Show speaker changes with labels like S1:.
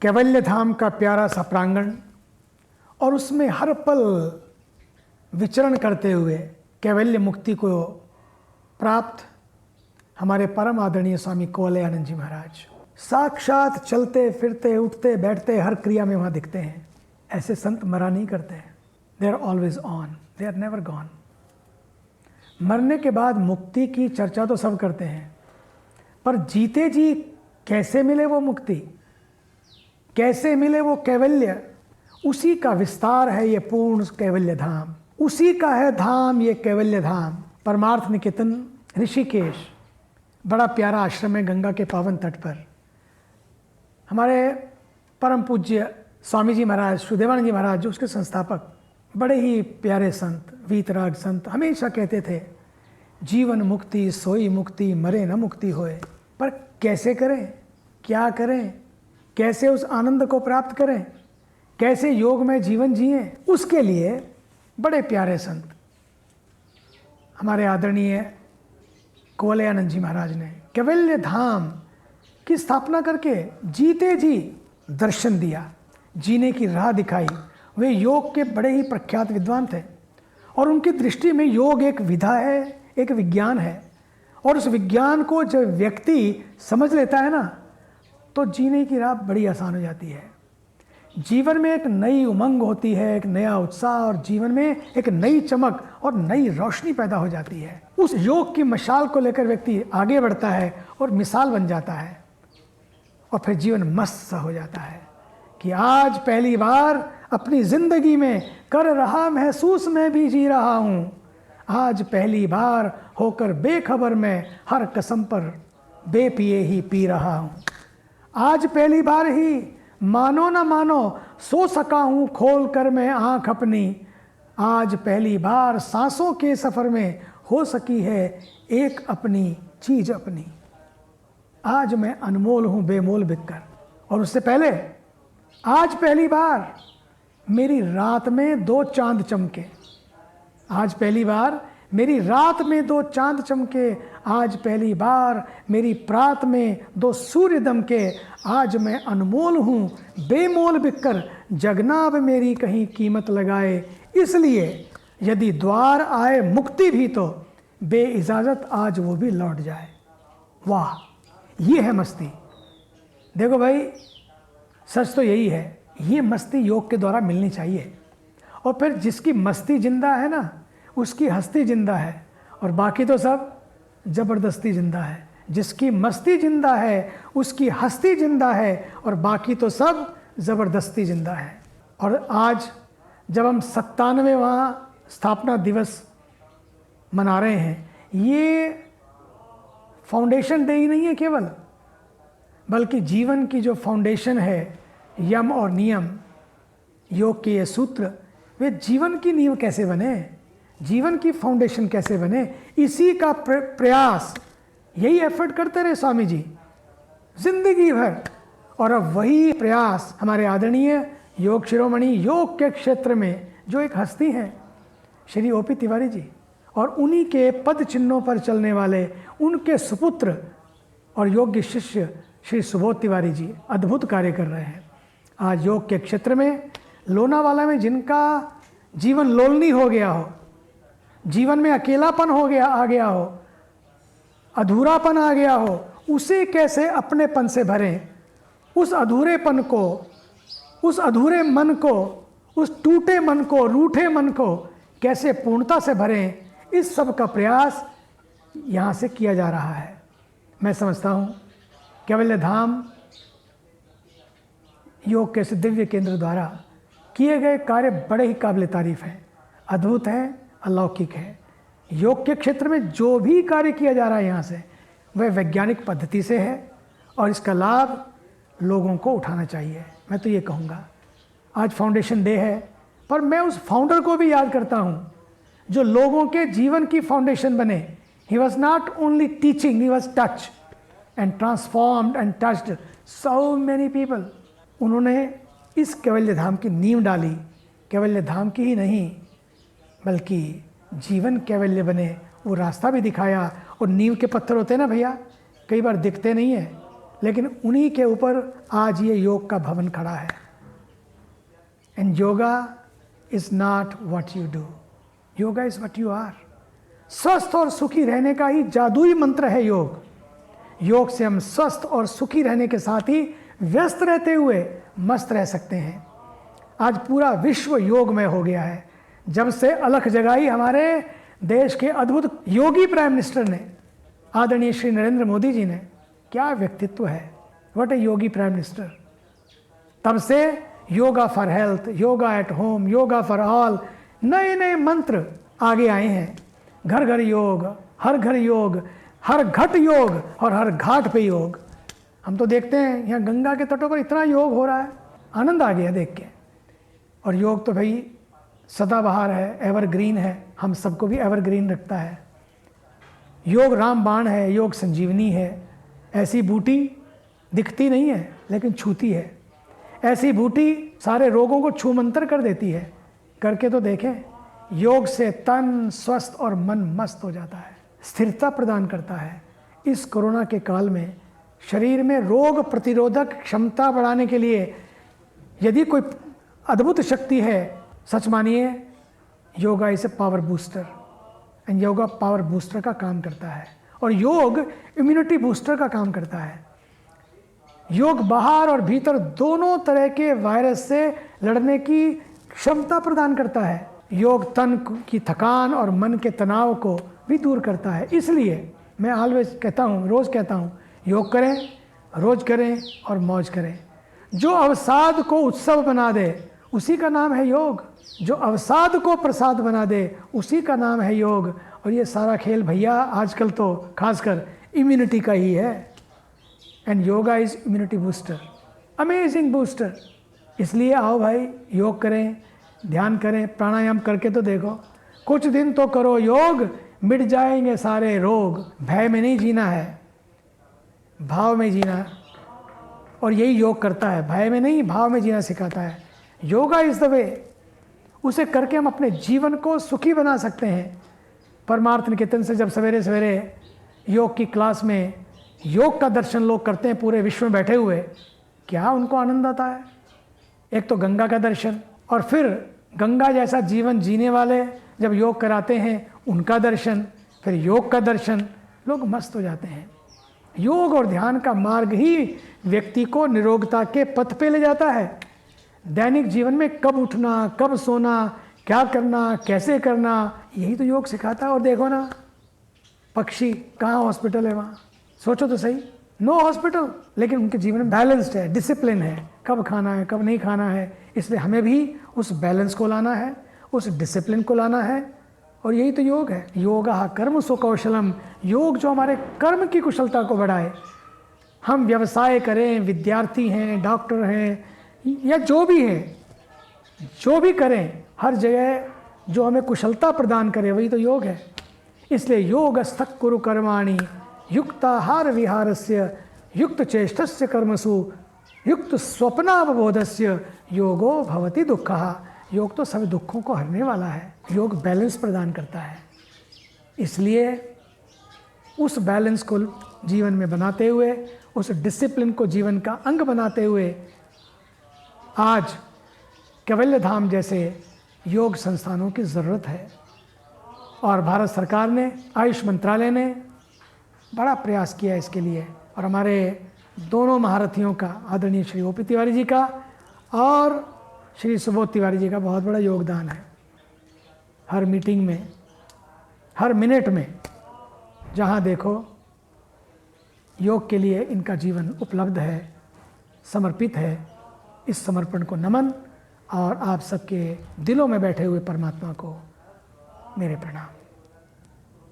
S1: कैवल्य धाम का प्यारा सा प्रांगण और उसमें हर पल विचरण करते हुए कैवल्य मुक्ति को प्राप्त हमारे परम आदरणीय स्वामी कुवलयानंद जी महाराज साक्षात चलते फिरते उठते बैठते हर क्रिया में वहाँ दिखते हैं। ऐसे संत मरा नहीं करते हैं। They are always on, they are never gone. मरने के बाद मुक्ति की चर्चा तो सब करते हैं, पर जीते जी कैसे मिले वो मुक्ति, कैसे मिले वो कैवल्य, उसी का विस्तार है ये पूर्ण कैवल्य धाम। उसी का है धाम ये कैवल्य धाम। परमार्थ निकेतन ऋषिकेश बड़ा प्यारा आश्रम है गंगा के पावन तट पर। हमारे परम पूज्य स्वामी जी महाराज सुदेवानंद जी महाराज जो उसके संस्थापक बड़े ही प्यारे संत वीतराग संत हमेशा कहते थे जीवन मुक्ति सोई मुक्ति मरे न मुक्ति होए। पर कैसे करें, क्या करें, कैसे उस आनंद को प्राप्त करें, कैसे योग में जीवन जिएं, उसके लिए बड़े प्यारे संत हमारे आदरणीय कुवलयानंद जी महाराज ने कैवल्य धाम की स्थापना करके जीते जी दर्शन दिया, जीने की राह दिखाई। वे योग के बड़े ही प्रख्यात विद्वान थे और उनकी दृष्टि में योग एक विधा है, एक विज्ञान है। और उस विज्ञान को जब व्यक्ति समझ लेता है ना तो जीने की राह बड़ी आसान हो जाती है। जीवन में एक नई उमंग होती है, एक नया उत्साह, और जीवन में एक नई चमक और नई रोशनी पैदा हो जाती है। उस योग की मशाल को लेकर व्यक्ति आगे बढ़ता है और मिसाल बन जाता है और फिर जीवन मस्त सा हो जाता है कि आज पहली बार अपनी जिंदगी में कर रहा महसूस मैं भी जी रहा हूँ। आज पहली बार होकर बेखबर मैं हर कसम पर बेपिए ही पी रहा हूँ। आज पहली बार ही मानो न मानो सो सका हूँ खोल कर मैं आँख अपनी। आज पहली बार सांसों के सफ़र में हो सकी है एक अपनी चीज़ अपनी। आज मैं अनमोल हूँ बेमोल बिककर। और उससे पहले आज पहली बार मेरी रात में 2 चांद चमके। आज पहली बार मेरी रात में 2 चांद चमके। आज पहली बार मेरी प्रात में 2 सूर्य दमके। आज मैं अनमोल हूँ बेमोल बिककर जगना अब मेरी कहीं कीमत लगाए। इसलिए यदि द्वार आए मुक्ति भी तो बे इजाज़त आज वो भी लौट जाए। वाह, ये है मस्ती। देखो भाई, सच तो यही है, ये मस्ती योग के द्वारा मिलनी चाहिए। और फिर जिसकी मस्ती जिंदा है ना उसकी हस्ती जिंदा है और बाकी तो सब ज़बरदस्ती जिंदा है। जिसकी मस्ती जिंदा है उसकी हस्ती जिंदा है और बाकी तो सब ज़बरदस्ती जिंदा है। और आज जब हम 97वां स्थापना दिवस मना रहे हैं, ये फाउंडेशन डे ही नहीं है केवल, बल्कि जीवन की जो फाउंडेशन है, यम और नियम, योग के ये सूत्र, वे जीवन की नींव कैसे बने, जीवन की फाउंडेशन कैसे बने, इसी का प्रयास, यही एफर्ट करते रहे स्वामी जी जिंदगी भर। और अब वही प्रयास हमारे आदरणीय योग शिरोमणि योग के क्षेत्र में जो एक हस्ती हैं श्री ओपी तिवारी जी, और उन्हीं के पद चिन्हों पर चलने वाले उनके सुपुत्र और योग्य शिष्य श्री सुबोध तिवारी जी अद्भुत कार्य कर रहे हैं। आज योग के क्षेत्र में लोनावाला में जिनका जीवन लोलनी हो गया हो, जीवन में अकेलापन आ गया हो, अधूरापन आ गया हो, उसे कैसे अपनेपन से भरें, उस अधूरेपन को, उस अधूरे मन को, उस टूटे मन को, रूठे मन को कैसे पूर्णता से भरें, इस सब का प्रयास यहाँ से किया जा रहा है। मैं समझता हूँ कैवल्य धाम योग के दिव्य केंद्र द्वारा किए गए कार्य बड़े ही काबिल तारीफ हैं, अद्भुत हैं, अलौकिक है। योग के क्षेत्र में जो भी कार्य किया जा रहा है यहाँ से, वह वैज्ञानिक पद्धति से है और इसका लाभ लोगों को उठाना चाहिए। मैं तो ये कहूँगा, आज फाउंडेशन डे है, पर मैं उस फाउंडर को भी याद करता हूँ जो लोगों के जीवन की फाउंडेशन बने। He was not only teaching, he was touch and transformed and touched so many people. उन्होंने इस कैवल्य धाम की नींव डाली। कैवल्य धाम की ही नहीं बल्कि जीवन कैवल्य बने वो रास्ता भी दिखाया। और नींव के पत्थर होते हैं ना भैया, कई बार दिखते नहीं है, लेकिन उन्हीं के ऊपर आज ये योग का भवन खड़ा है। And yoga is not what you do, yoga is what you are. स्वस्थ और सुखी रहने का ही जादुई मंत्र है योग। योग से हम स्वस्थ और सुखी रहने के साथ ही व्यस्त रहते हुए मस्त रह सकते हैं। आज पूरा विश्व योगमय हो गया है। जब से अलख जगाई हमारे देश के अद्भुत योगी प्राइम मिनिस्टर ने, आदरणीय श्री नरेंद्र मोदी जी ने, क्या व्यक्तित्व है, what A Yogi prime minister. तब से yoga for health, yoga at home, yoga for all, नए नए मंत्र आगे आए हैं। घर घर योग, हर घर योग, हर घट योग और हर घाट पे योग। हम तो देखते हैं यहाँ गंगा के तटों पर इतना योग हो रहा है, आनंद आ गया देख के। और योग तो भाई सदाबहार है, एवरग्रीन है, हम सबको भी एवरग्रीन रखता है। योग रामबाण है, योग संजीवनी है। ऐसी बूटी दिखती नहीं है लेकिन छूती है। ऐसी बूटी सारे रोगों को छूमंतर कर देती है। करके तो देखें। योग से तन स्वस्थ और मन मस्त हो जाता है, स्थिरता प्रदान करता है। इस कोरोना के काल में शरीर में रोग प्रतिरोधक क्षमता बढ़ाने के लिए यदि कोई अद्भुत शक्ति है, सच मानिए yoga is a power booster. And yoga power booster का काम करता है और योग इम्यूनिटी बूस्टर का काम करता है। योग बाहर और भीतर दोनों तरह के वायरस से लड़ने की क्षमता प्रदान करता है। योग तन की थकान और मन के तनाव को भी दूर करता है। इसलिए मैं ऑलवेज कहता हूँ, रोज़ कहता हूँ, योग करें, रोज़ करें और मौज करें। जो अवसाद को उत्सव बना दे उसी का नाम है योग। जो अवसाद को प्रसाद बना दे उसी का नाम है योग। और ये सारा खेल भैया आजकल तो खासकर इम्यूनिटी का ही है। And yoga is immunity booster, amazing booster. इसलिए आओ भाई योग करें, ध्यान करें, प्राणायाम करके तो देखो। कुछ दिन तो करो योग, मिट जाएंगे सारे रोग। भय में नहीं जीना है, भाव में जीना है। और यही योग करता है, भय में नहीं भाव में जीना सिखाता है। Yoga is the way. उसे करके हम अपने जीवन को सुखी बना सकते हैं। परमार्थ निकेतन से जब सवेरे सवेरे योग की क्लास में योग का दर्शन लोग करते हैं पूरे विश्व में बैठे हुए, क्या उनको आनंद आता है। एक तो गंगा का दर्शन और फिर गंगा जैसा जीवन जीने वाले जब योग कराते हैं उनका दर्शन, फिर योग का दर्शन, लोग मस्त हो जाते हैं। योग और ध्यान का मार्ग ही व्यक्ति को निरोगता के पथ पे ले जाता है। दैनिक जीवन में कब उठना, कब सोना, क्या करना, कैसे करना, यही तो योग सिखाता है। और देखो ना, पक्षी कहाँ हॉस्पिटल है वहाँ, सोचो तो सही, नो हॉस्पिटल, लेकिन उनके जीवन में बैलेंस्ड है, डिसिप्लिन है, कब खाना है कब नहीं खाना है। इसलिए हमें भी उस बैलेंस को लाना है, उस डिसिप्लिन को लाना है। और यही तो योग है। योगा कर्म सुकौशलम, योग जो हमारे कर्म की कुशलता को बढ़ाए। हम व्यवसाय करें, विद्यार्थी हैं, डॉक्टर हैं, या जो भी हैं, जो भी करें, हर जगह जो हमें कुशलता प्रदान करे वही तो योग है। इसलिए योगस्थः कुरु कर्माणि युक्ताहार विहारस्य युक्त चेष्टस्य कर्मसु युक्त स्वप्नावबोधस्य योगो भवति दुःखः। योग तो सभी दुखों को हरने वाला है। योग बैलेंस प्रदान करता है। इसलिए उस बैलेंस को जीवन में बनाते हुए, उस डिसिप्लिन को जीवन का अंग बनाते हुए आज कैवल्य धाम जैसे योग संस्थानों की ज़रूरत है। और भारत सरकार ने, आयुष मंत्रालय ने बड़ा प्रयास किया इसके लिए। और हमारे दोनों महारथियों का, आदरणीय श्री ओपी तिवारी जी का और श्री सुबोध तिवारी जी का बहुत बड़ा योगदान है। हर मीटिंग में, हर मिनट में जहाँ देखो योग के लिए इनका जीवन उपलब्ध है, समर्पित है। इस समर्पण को नमन और आप सबके दिलों में बैठे हुए परमात्मा को मेरे प्रणाम।